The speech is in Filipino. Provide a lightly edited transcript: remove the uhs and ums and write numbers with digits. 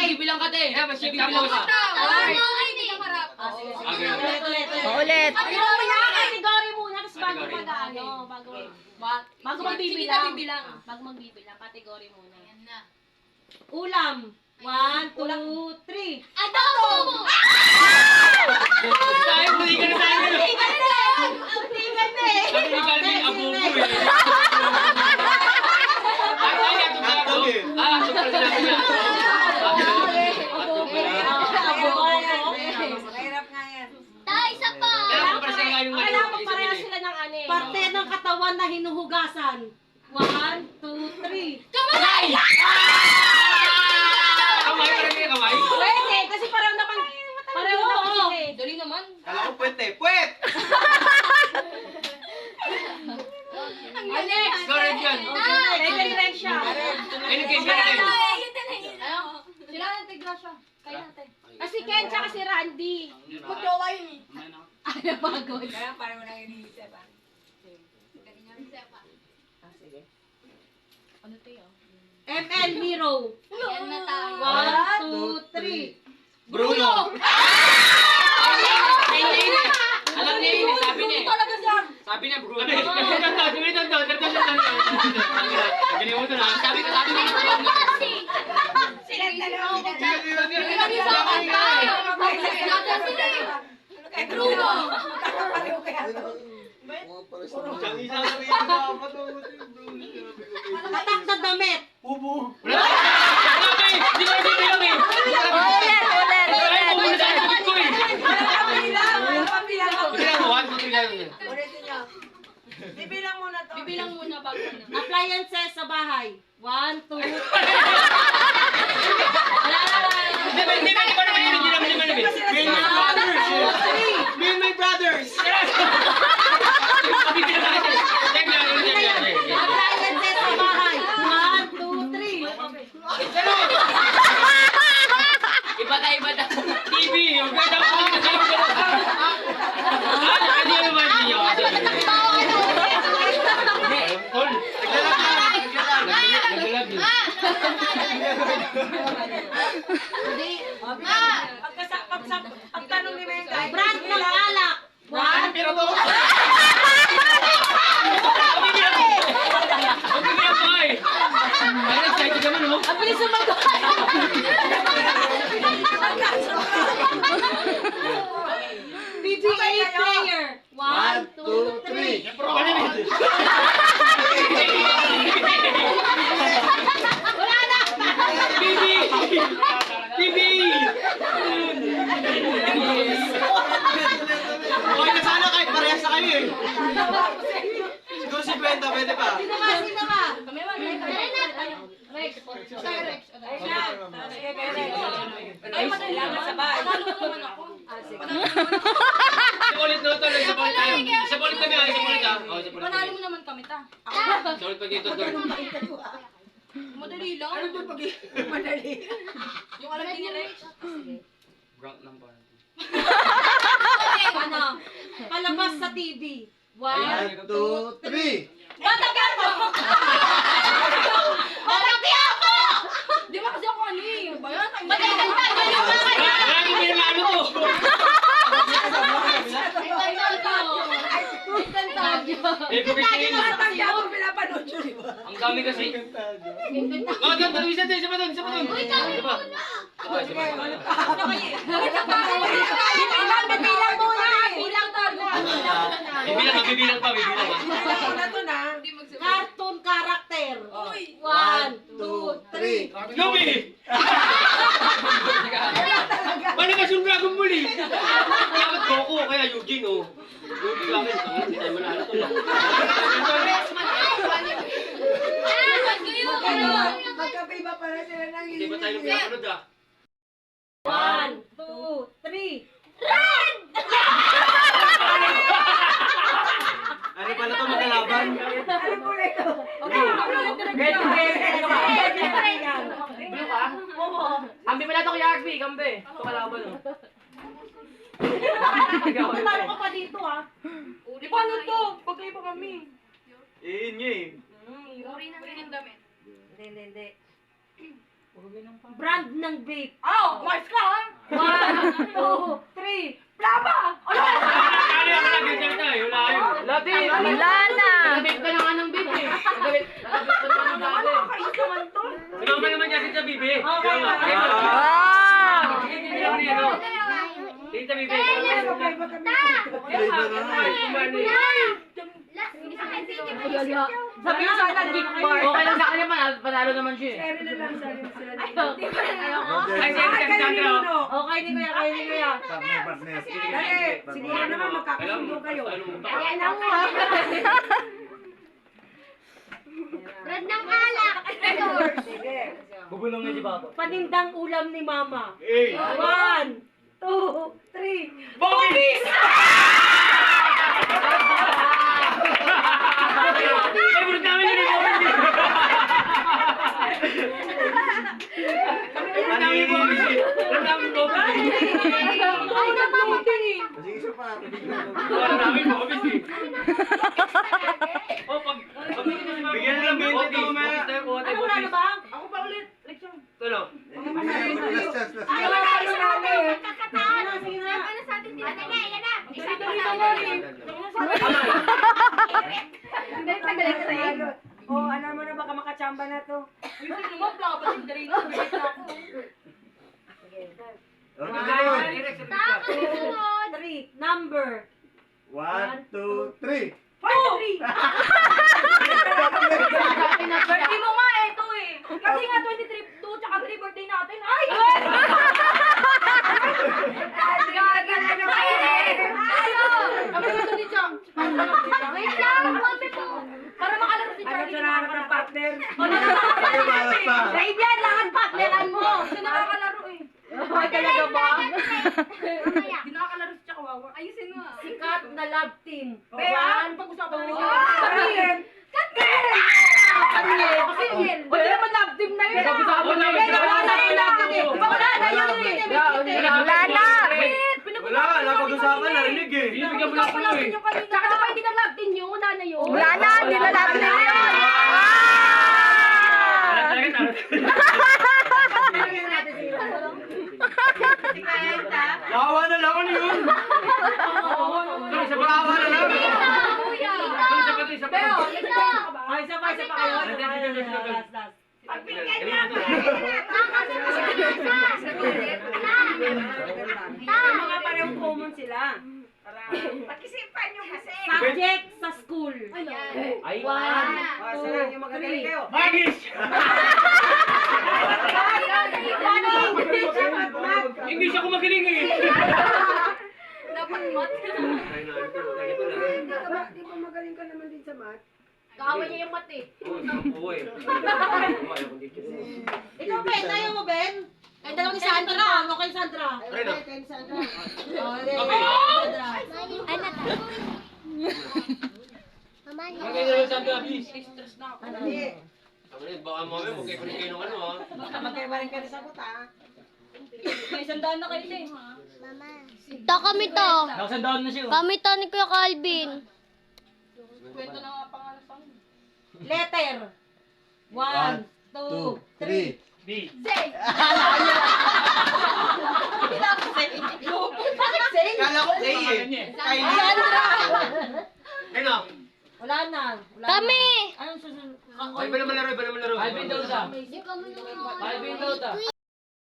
Bibilang ka, te. Tapos, Bilang harap. Ulit. Kategory muna, tapos bago mag-ano, bago magbibilang. Bago magbibilang, kategory muna. Ulam. 1, 2, 3. Adobo! Tayo, muli ka na tayo. Tingnan na eh. Sabi ni Calvin, abubo eh. Ay, ato ka ako. Super sinabi niya. Mahirap nga yan. Isa pa. Pero super sinabi yung Kailangan magparehas sila ng ano eh. Parte ng katawan na hinuhugasan. 1, 2, 3. Kamay! Kamay, parang yung kamay. Pwede, kasi pareho naman sila eh. Dali naman. Kala ko puwet. Puwet! Next! Correct yan. Direct siya. Any case, ganun eh. Sila ang tigrasya. Kaya natin. Kasi Ken tsaka si Randy. Magjowa yun eh. Ano pagod? Kaya parang wala yung iniisip ah. Sige. Ano tayo? ML Hero. Yan na tayo. 1, 2, 3. Bruno! Alam niya yun, sabi niya eh. Talaga siya. Sabi niya, Bruno. Ginimutan na. Sabi niya. Sila dalawa ko dyan. Kay Bruno. Magkakapareho kaya to. Siyang isa na rin dapat Patak sa damit. Ubo! Wala! Sabi! Hindi ko nabibilang eh! Ay, pumunta sa likod ko eh! Pabilang mo. Bibilang mo, 1, 2, 3, lang. Ulitin niyo. Bibilang muna to. Bibilang muna bago na. Appliances sa bahay. 1, 2, 3. Hindi ba naman yun? Hindi naman naman eh. Me and my brothers! Pabibilang ka kasi. Check na, check na. Appliances sa bahay. 1, 2, 3. Iba na. TV! Huwag ka daw po. Ano yung naman niyo? Tol! Naglalag yun. Pagtanong ni Mengay. Brand ng alak. 1, Pero to! Pabibilang ko eh. Ay, excited naman oh. Ang bilis sumagot. PBA player. 1, 2, 3. TV! Okay na sana kahit parehas na kayo eh. Siguro si Brenda, pwede pa. Sino ka? Rex. Rex. Ay, madalilangan sa bahay. Isa ulit na ito. Isa ulit tayo. Isa ulit kami. Isa ulit ah. Isa ulit Panalo kami. mo naman kami ta. Isa ulit pa dito. Tol. Madali lang. Ano doon pag madali? Yung alam ni Rex. Brown lang pa. Ano? Palabas sa TV. 1, 1, 2, 3. Batagyan mo! Batagyan mo! Di ba kasi ako ano eh? Ano ba yan? Batagyan tayo! Wala yung pinamano to. Eh, pagkakinin. Matangga mo pinapanood yun, di ba? Ang dami kasi. Oh, doon. Isa pa doon. Isa pa. Bibilang muna eh. Bilang tayo. Bibilang pa. Muna to na. cartoon character. 1, 2, 3. Lumi! Malakas yung Dragon Ball eh. Dapat Goku, kaya Eugene oh. Eugene lang yun. Hindi tayo manalo to lang. Magkapaiba pala sila ng Hindi ba tayo pinapanood ah? 1, 2, 3. Ano pala to magkalaban? Ano po ito? Blue ka? Oo. Ambi pala ito kay Agbi, kambi. Ito kalaban oh. Talo ka pa dito ah. Di paano to? Pagkaiba kami. Eh, yun nga eh. Uri na rin ang damit. Hindi. Brand ng vape. Oh, mas ka ha? 1, 2, 3. Plaba! Ano yung lagi dyan tayo? Wala yun. Wala na. Sinama naman niya sa bibi. Okay. Wow. Tita bibi. Sabi ko sana gift bar. Okay lang sa kanya, panalo naman siya eh. Seri na lang, seri. Ay, Sandra. Okay ni Kuya, kaya ni Kuya. Dali, siguro naman magkakasundo kayo. Ayan na mo ha. Brad ng alak. Sige. Bubulong niya di ba ako? Panindang ulam ni Mama. 1, Eh. 2, 3. Bobis! Favorite namin yun yung Bobis. Favorite namin yung Bobis eh. Favorite namin yung Bobis eh. Ay, namamuting. Wala namin Bobis eh. Oh, pag... Bigyan lang 20 to, mamaya. Ano wala na ba? Ako pa ulit. Leksyon. Ito no? Ay, wala namin. Sige na. Oh, ano mo na baka makachamba na to. Three. Number. 1, 2, 3. Birthday mo nga eh, ito eh. Kasi nga 23, 2 tsaka 3 birthday natin. Ay! Gaga na naman eh. Kami ito ni Chang. Wait lang, kami po. Para makalaro si Ano Charlie. siya nahanap ng partner? Ay, malas pa. Babe yan, lahat partneran mo. Siya nakakalaro eh. Ay, talaga ba? Mamaya. Nakakalaro si Chakawawa. Ayusin mo. Sikat na love team. Kaya, 1, pag-usapan namin. Partner! Wala naman love team na yun. Wala na yun. Wala na yun. Wala na yun. Wala na. Wala pag-usapan, narinig eh. Binibigyan mo lang ko eh. Tsaka na pa hindi na love team yun. Wala na yun. Wala na, hindi na natin na yun. Wala talaga talo. Lawa na lang, ano yun? Ito, isa pa. Lawa na lang. Ito, isa pa. Ay, isa pa kayo. Last, last. Yung mga parehong common sila. Pag-isipan nyo kasi. Subject sa school. Ay, Sana yung magagaling kayo. Magis! English ako magaling eh. Dapat mat. Di ba magaling ka naman din sa math? Kaaway niya yung mat eh. Oo eh. Ikaw, Ben, tayo mo, Ben? Ay, dalawa ni Sandra. Ano kay Sandra? Try na. Sandra. Ano ta? Mamaya. Magkaya na yung Sandra, please. Hindi. Baka mamaya magkaya kayo ng ano ah. Baka magkaiba rin ka rin sa buta. May sandaan na kayo eh. Mama. To kami to. Nakasandahan na siya. Kami to ni Kuya Calvin. Kwento na nga pangalan pa. Letter. 1, 2, 3. 3. B. Bakit say? Kala ko kay eh. Kay Ayun na. Wala na. Kami. Anong susunod? Ay, iba naman laro, iba naman laro. Alvin daw sa. Hindi kami naman. Alvin daw ta.